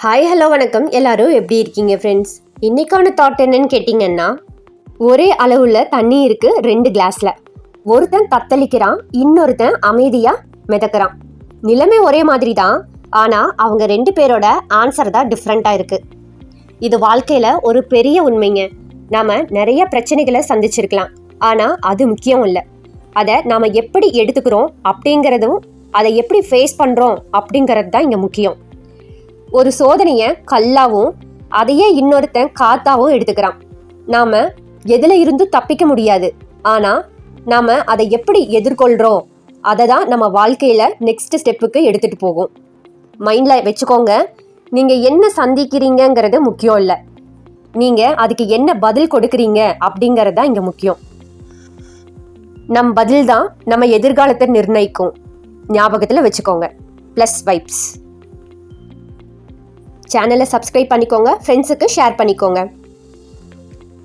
Hi hello வணக்கம். எல்லாரும் எப்படி இருக்கீங்க ஃப்ரெண்ட்ஸ்? இன்றைக்கான தாட் என்னன்னு கேட்டிங்கன்னா, ஒரே அளவில் தண்ணி இருக்குது 2 கிளாஸில். ஒருத்தன் தத்தளிக்கிறான், இன்னொருத்தன் அமைதியாக மிதக்கிறான். நிலைமை ஒரே மாதிரி தான், ஆனால் அவங்க 2 பேரோட ஆன்சர் தான் டிஃப்ரெண்ட்டாக இருக்குது. இது வாழ்க்கையில் ஒரு பெரிய உண்மைங்க. நாம் நிறைய பிரச்சனைகளை சந்திச்சிருக்கலாம், ஆனால் அது முக்கியம் இல்லை. அதை நாம் எப்படி எடுத்துக்கிறோம் அப்படிங்கிறதும், அதை எப்படி ஃபேஸ் பண்ணுறோம் அப்படிங்கிறது தான் இங்கே முக்கியம். ஒரு சோதனையை கல்லாவும் அதையே இன்னொருத்தன் காத்தாவும் எடுத்துக்கிறான். நாம் எதில் இருந்து தப்பிக்க முடியாது, ஆனால் நாம் அதை எப்படி எதிர்கொள்கிறோம் அதை தான் நம்ம வாழ்க்கையில் நெக்ஸ்ட் ஸ்டெப்புக்கு எடுத்துகிட்டு போகும். மைண்டில் வச்சுக்கோங்க, நீங்கள் என்ன சந்திக்கிறீங்கிறது முக்கியம் இல்லை, நீங்கள் அதுக்கு என்ன பதில் கொடுக்குறீங்க அப்படிங்கிறது தான் இங்கே முக்கியம். நம் பதில் தான் நம்ம எதிர்காலத்தை நிர்ணயிக்கும். ஞாபகத்தில் வச்சுக்கோங்க. Plus vibes. சேனலை சப்ஸ்கிரைப் பண்ணிக்கோங்க, ஃப்ரெண்ட்ஸுக்கு ஷேர் பண்ணிக்கோங்க.